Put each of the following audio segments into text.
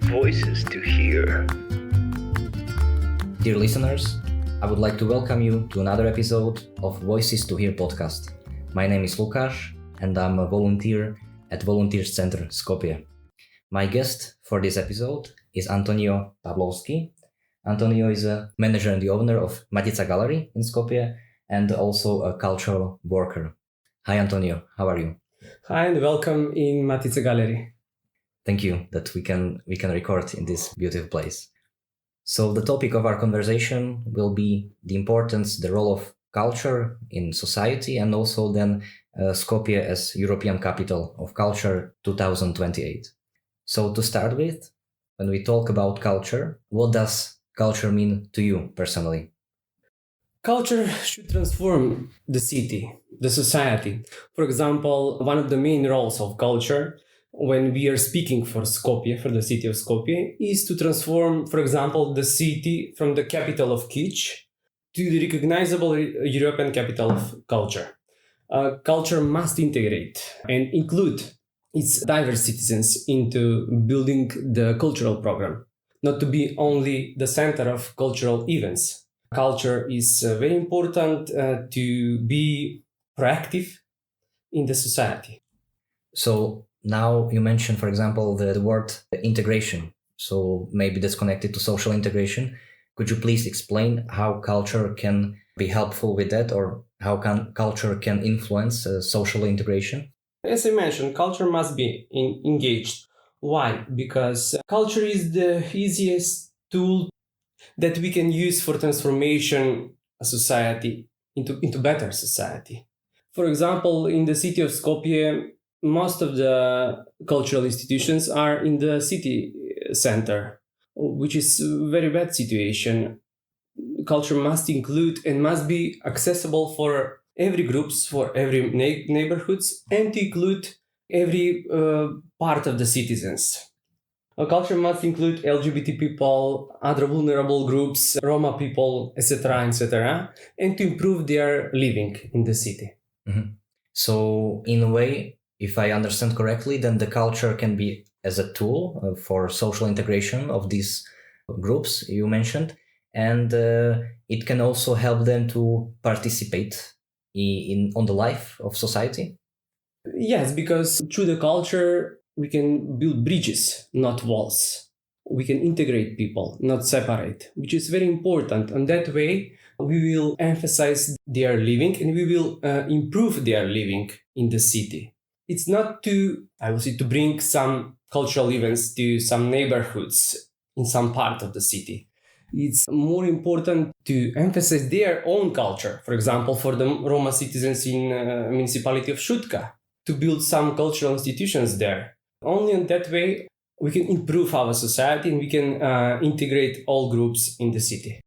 Voices to hear. Dear listeners, I would like to welcome you to another episode of Voices to Hear podcast. My name is Lukáš and I'm a volunteer at Volunteers Center Skopje. My guest for this episode is Antonio Pavlovski. Antonio is a manager and the owner of Matica Gallery in Skopje and also a cultural worker. Hi Antonio, how are you? Hi and welcome in Matica Gallery. Thank you that we can record in this beautiful place. So the topic of our conversation will be the importance, the role of culture in society, and also then Skopje as European Capital of Culture 2028. So to start with, when we talk about culture, what does culture mean to you personally? Culture should transform the city, the society. For example, one of the main roles of culture when we are speaking for Skopje, for the city of Skopje, is to transform, for example, the city from the capital of kitsch to the recognizable European capital of culture. Culture must integrate and include its diverse citizens into building the cultural program, not to be only the center of cultural events. Culture is very important to be proactive in the society. So now you mentioned, for example, the word integration. So maybe that's connected to social integration. Could you please explain how culture can be helpful with that, or how culture can influence social integration? As I mentioned, culture must be engaged. Why? Because culture is the easiest tool that we can use for transformation a society into better society. For example, in the city of Skopje, most of the cultural institutions are in the city center, which is a very bad situation. Culture must include and must be accessible for every groups, for every neighborhoods, and to include every part of the citizens. Culture must include LGBT people, other vulnerable groups, Roma people, etc., and to improve their living in the city. Mm-hmm. So in a way, if I understand correctly, then the culture can be as a tool for social integration of these groups you mentioned, and it can also help them to participate on the life of society. Yes, because through the culture, we can build bridges, not walls. We can integrate people, not separate, which is very important. And that way, we will emphasize their living and we will improve their living in the city. It's not to bring some cultural events to some neighborhoods in some part of the city. It's more important to emphasize their own culture. For example, for the Roma citizens in municipality of Shutka, to build some cultural institutions there. Only in that way, we can improve our society and we can integrate all groups in the city.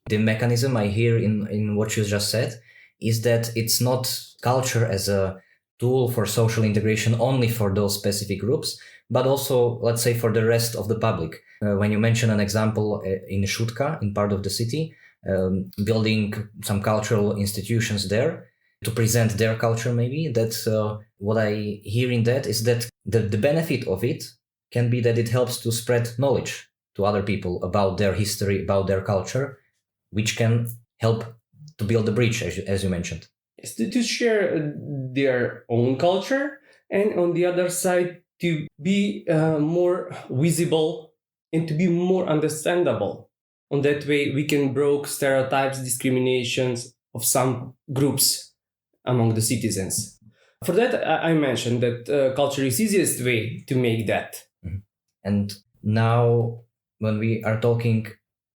The mechanism I hear in what you just said is that it's not culture as a tool for social integration only for those specific groups, but also, let's say, for the rest of the public. When you mention an example in Shutka, in part of the city, building some cultural institutions there to present their culture, maybe, that's what I hear in that is that the benefit of it can be that it helps to spread knowledge to other people about their history, about their culture, which can help to build a bridge, as you mentioned. Is to share their own culture, and on the other side to be more visible and to be more understandable. On that way we can break stereotypes, discriminations of some groups among the citizens. For that I mentioned that culture is the easiest way to make that. Mm-hmm. And now when we are talking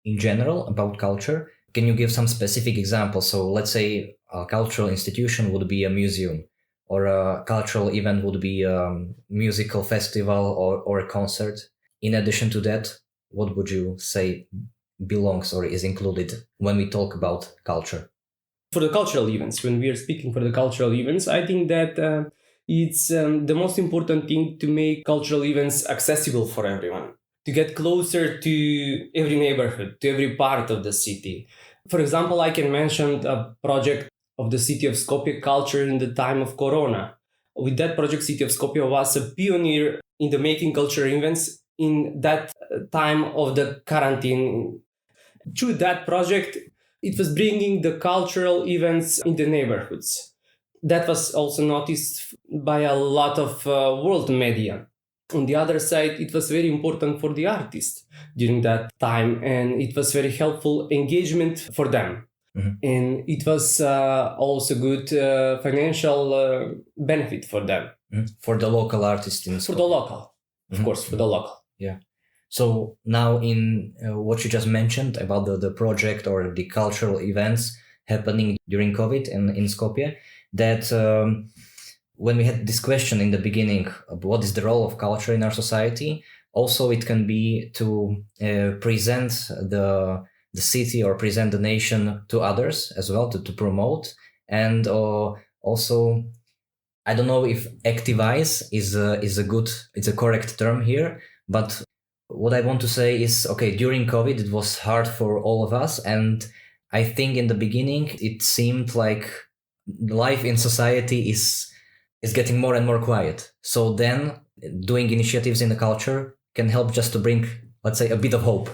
in general about culture, can you give some specific examples? So let's say a cultural institution would be a museum, or a cultural event would be a musical festival or a concert. In addition to that, what would you say belongs or is included when we talk about culture? For the cultural events, when we are speaking for the cultural events, I think that it's the most important thing to make cultural events accessible for everyone, to get closer to every neighborhood, to every part of the city. For example, I can mention a project of the city of Skopje, Culture in the Time of Corona. With that project, city of Skopje was a pioneer in the making cultural events in that time of the quarantine. Through that project, it was bringing the cultural events in the neighborhoods. That was also noticed by a lot of world media. On the other side, it was very important for the artists during that time, and it was very helpful engagement for them. Mhm. And it was also good financial benefit for them. For the local artists in For the local, of course, for the local. Yeah. So now in what you just mentioned about the project or the cultural events happening during COVID in Skopje, that when we had this question in the beginning, what is the role of culture in our society? Also, it can be to present the city or present the nation to others as well, to promote. And also, I don't know if activize is a correct term here, but what I want to say is, okay, during COVID, it was hard for all of us. And I think in the beginning, it seemed like life in society is getting more and more quiet. So then doing initiatives in the culture can help just to bring, let's say, a bit of hope.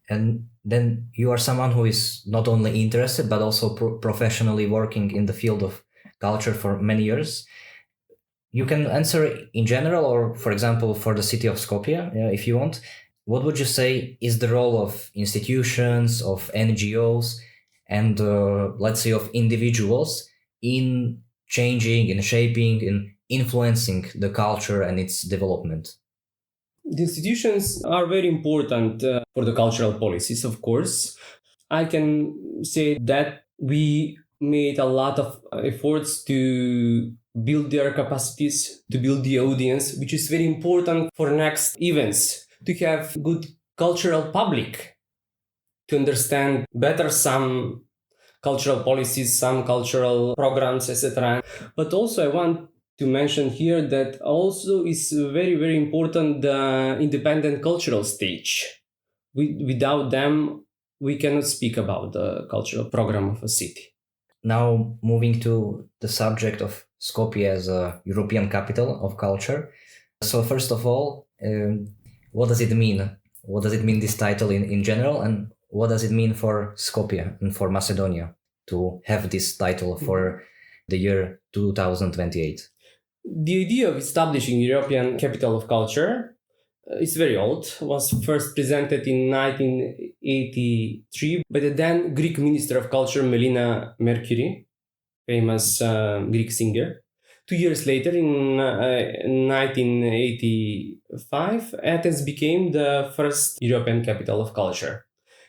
And then you are someone who is not only interested, but also professionally working in the field of culture for many years. You can answer in general, or for example, for the city of Skopje, if you want. What would you say is the role of institutions, of NGOs, and let's say of individuals in changing, in shaping, in influencing the culture and its development? The institutions are very important for the cultural policies, of course. I can say that we made a lot of efforts to build their capacities, to build the audience, which is very important for next events, to have good cultural public, to understand better some cultural policies, some cultural programs, etc. But also I want to mention here that also is very, very important the independent cultural stage. Without them, we cannot speak about the cultural program of a city. Now, moving to the subject of Skopje as a European capital of culture. So first of all, what does it mean? What does it mean, this title in general? And what does it mean for Skopje and for Macedonia to have this title for the year 2028? The idea of establishing European capital of culture is very old. It was first presented in 1983 by the then Greek Minister of Culture, Melina Mercury, famous Greek singer. 2 years later, in 1985, Athens became the first European capital of culture.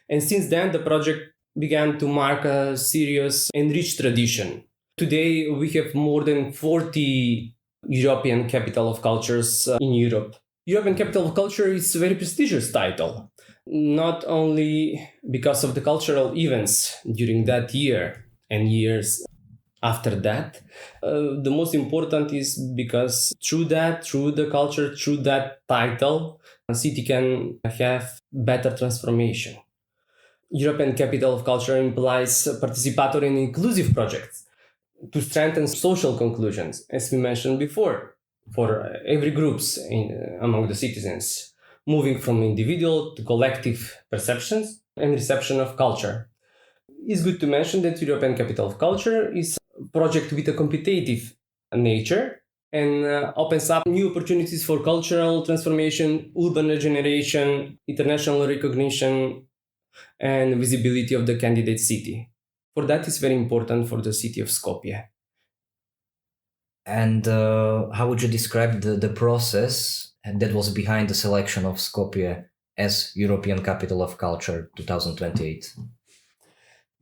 And since then, the project began to mark a serious and rich tradition. Today, we have more than 40 European capital of cultures in Europe. European Capital of Culture is a very prestigious title, not only because of the cultural events during that year and years after that. The most important is because through the culture, through that title, a city can have better transformation. European Capital of Culture implies participatory and inclusive projects to strengthen social conclusions, as we mentioned before, for every groups among the citizens, moving from individual to collective perceptions and reception of culture. It's good to mention that European Capital of Culture is a project with a competitive nature and opens up new opportunities for cultural transformation, urban regeneration, international recognition, and visibility of the candidate city. For that, it's very important for the city of Skopje. And how would you describe the process that was behind the selection of Skopje as European Capital of Culture 2028?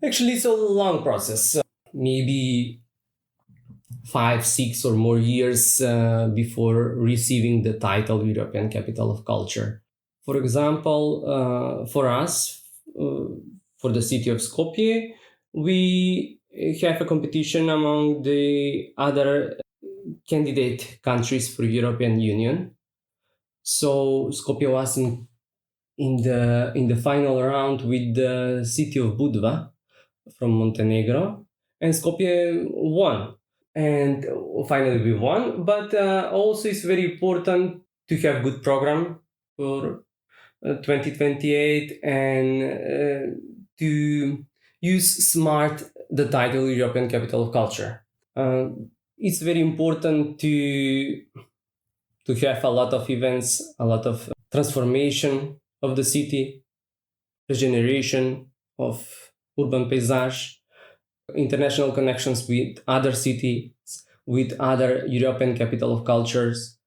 Actually, it's a long process. Maybe 5, 6 or more years before receiving the title European Capital of Culture. For example, for us, for the city of Skopje, we have a competition among the other candidate countries for European Union. So Skopje was in the final round with the city of Budva from Montenegro, and Skopje won. And finally we won, but also it's very important to have good program for 2028 and to use smart the title European Capital of Culture. It's very important to have a lot of events, a lot of transformation of the city, regeneration of urban paysage, international connections with other cities, with other European Capital of Cultures.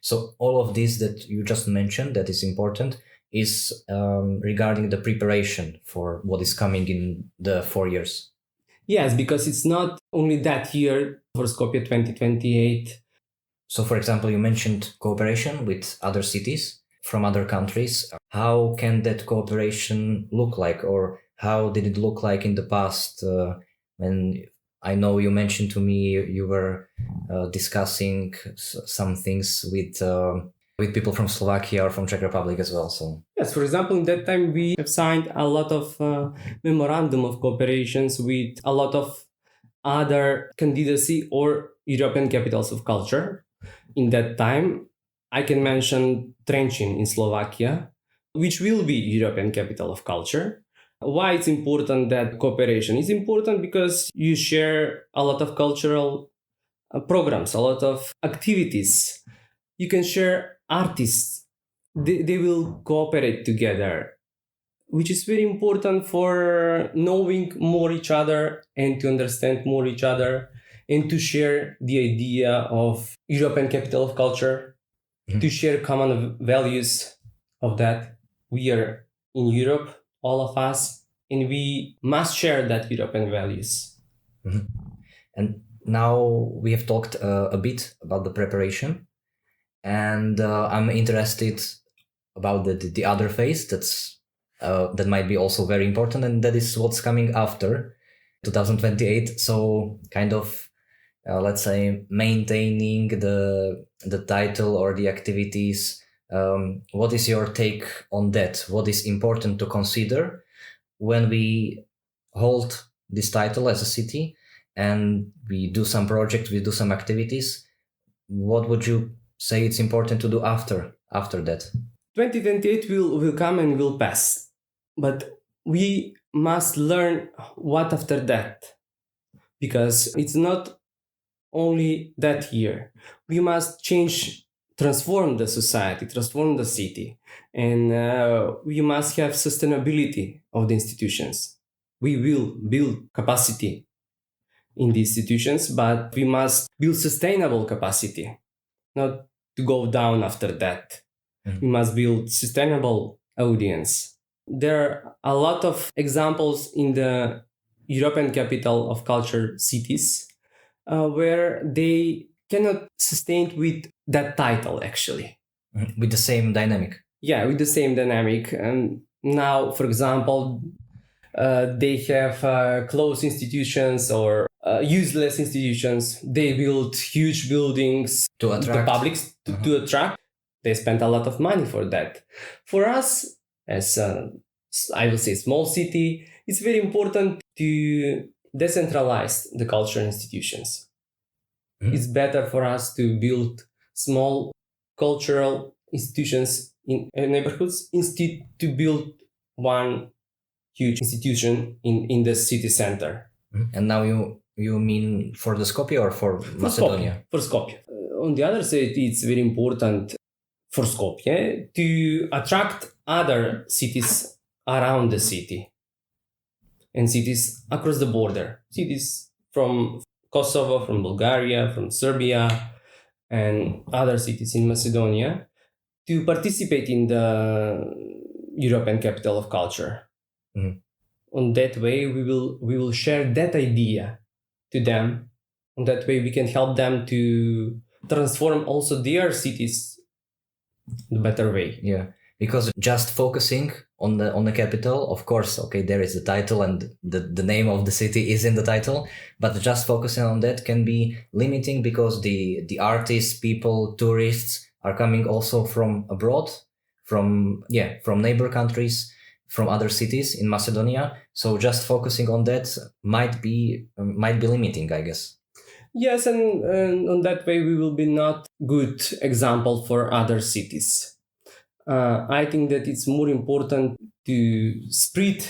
So all of this that you just mentioned that is important is regarding the preparation for what is coming in the 4 years. Yes, because it's not only that year for Skopje 2028. So, for example, you mentioned cooperation with other cities from other countries. How can that cooperation look like, or how did it look like in the past? When I know you mentioned to me you were discussing some things with people from Slovakia or from Czech Republic as well. So yes, for example, in that time we have signed a lot of memorandum of cooperations with a lot of other candidacy or European capitals of culture. In that time, I can mention Trenčín in Slovakia, which will be European capital of culture. Why it's important that cooperation? It's important because you share a lot of cultural programs, a lot of activities. You can share artists. They will cooperate together, which is very important for knowing more each other and to understand more each other and to share the idea of European capital of culture, to share common values of that. We are in Europe, all of us, and we must share that European values. And now we have talked a bit about the preparation, and I'm interested about the other phase that might be also very important, and that is what's coming after 2028. So kind of let's say maintaining the title or the activities. What is your take on that? What is important to consider when we hold this title as a city and we do some projects, we do some activities? What would you say it's important to do after that? 2028 will come and will pass, but we must learn what after that, because it's not only that year. We must transform the society, transform the city, and we must have sustainability of the institutions. We will build capacity in the institutions, but we must build sustainable capacity, not to go down after that. We must build sustainable audience. There are a lot of examples in the European capital of culture cities where they cannot sustain with that title, actually. With the same dynamic. Yeah, with the same dynamic. And now, for example, they have closed institutions or useless institutions. They build huge buildings to attract the public to attract. They spend a lot of money for that. For us, as I will say, small city, it's very important to decentralize the cultural institutions. It's better for us to build small cultural institutions in neighborhoods instead to build one huge institution in the city center. And now you mean for the Skopje or for Macedonia? For Skopje. On the other side, it's very important for Skopje to attract other cities around the city and cities across the border. Cities from Kosovo, from Bulgaria, from Serbia, and other cities in Macedonia to participate in the European Capital of Culture. On that way, we will share that idea to them. On that way, we can help them to transform also their cities in a better way. Yeah, because just focusing on the capital, of course, okay, there is the title and the name of the city is in the title, but just focusing on that can be limiting because the artists, people, tourists are coming also from abroad, from neighbor countries, from other cities in Macedonia. So just focusing on that might be limiting, I guess. Yes, and on that way we will be not good example for other cities. I think that it's more important to spread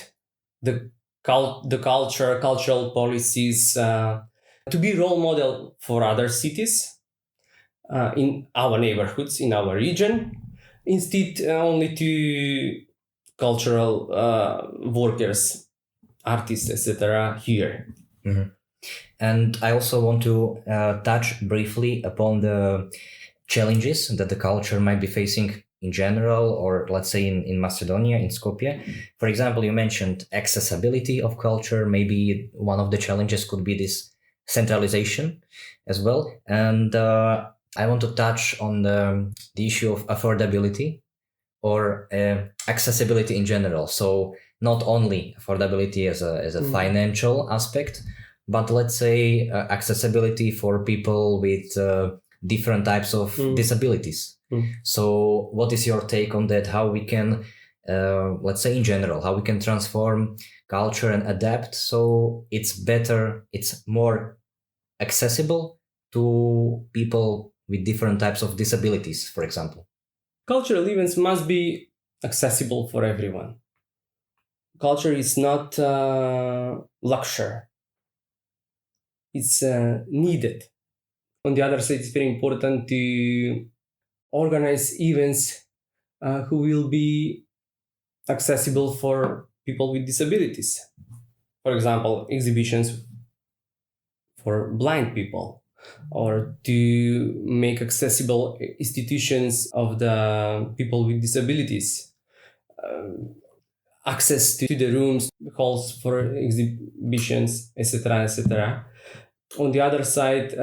the cultural policies, to be role model for other cities in our neighborhoods, in our region, instead only to cultural workers, artists, etc. here. Mhm. And I also want to touch briefly upon the challenges that the culture might be facing in general, or let's say in Macedonia, in Skopje. For example, you mentioned accessibility of culture. Maybe one of the challenges could be this centralization as well. And I want to touch on the issue of affordability or accessibility in general. So not only affordability as a financial aspect, but let's say accessibility for people with different types of disabilities. So what is your take on that? How we can, let's say in general, how we can transform culture and adapt so it's better, it's more accessible to people with different types of disabilities, for example? Cultural events must be accessible for everyone. Culture is not luxury. It's needed. On the other side, it's very important to organize events who will be accessible for people with disabilities. For example, exhibitions for blind people, or to make accessible institutions of the people with disabilities, access to the rooms, halls for exhibitions, etc., etc. On the other side,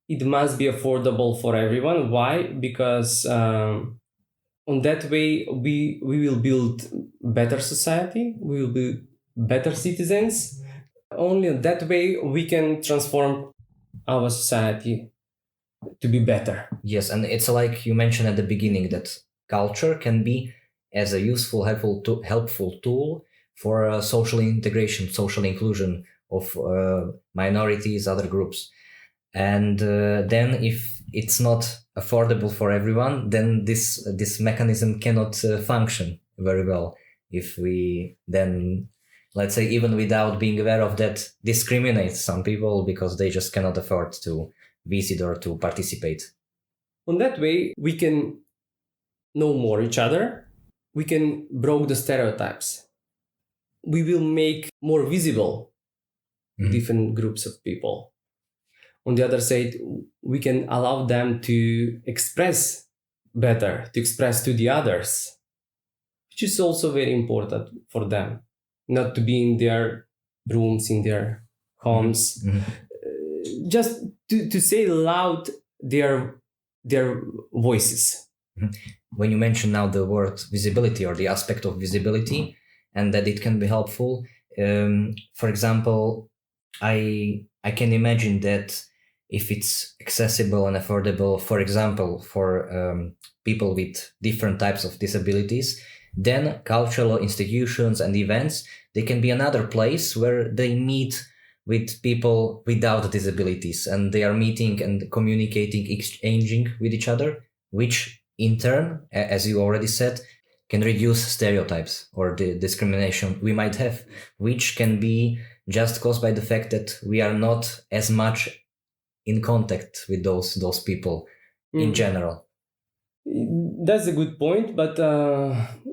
it must be affordable for everyone. Why? Because on that way we will build better society, we will be better citizens. Only in that way we can transform our society to be better. Yes, and it's like you mentioned at the beginning that culture can be as a useful, helpful tool for social integration, social inclusion of minorities, other groups. And then if it's not affordable for everyone, then this mechanism cannot function very well. If we then, let's say, even without being aware of that, discriminate some people because they just cannot afford to visit or to participate. On that way, we can know more each other. We can break the stereotypes. We will make more visible different groups of people. On the other side, we can allow them to express better, to express to the others, which is also very important for them, not to be in their rooms, in their homes, just to say loud their voices. When you mention now the word visibility or the aspect of visibility and that it can be helpful, for example, I can imagine that if it's accessible and affordable, for example, for people with different types of disabilities, then cultural institutions and events, they can be another place where they meet with people without disabilities, and they are meeting and communicating, exchanging with each other, which in turn, as you already said, can reduce stereotypes or the discrimination we might have, which can be just caused by the fact that we are not as much in contact with those people in general. That's a good point, but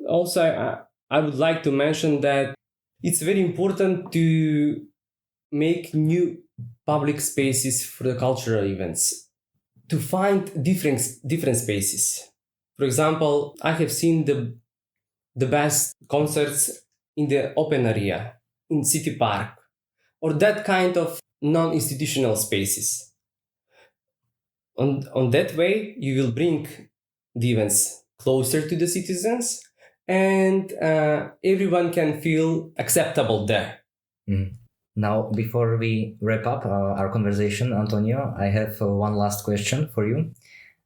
also I would like to mention that it's very important to make new public spaces for the cultural events, to find different spaces. For example, I have seen the best concerts in the open area, in city park, or that kind of non-institutional spaces. On that way, you will bring the events closer to the citizens, and everyone can feel acceptable there. Now, before we wrap up our conversation, Antonio, I have one last question for you.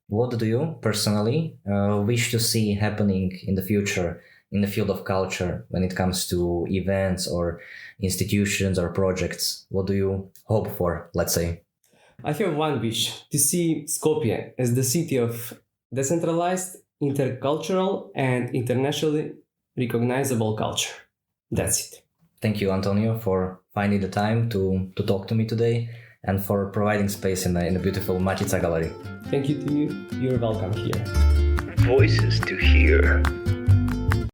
What do you personally wish to see happening in the future in the field of culture when it comes to events or institutions or projects? What do you hope for, let's say? I have one wish: to see Skopje as the city of decentralized intercultural and internationally recognizable culture. That's it. Thank you, Antonio, for finding the time to talk to me today and for providing space in the beautiful Matica Gallery. Thank you to you. You're welcome here. Voices to hear.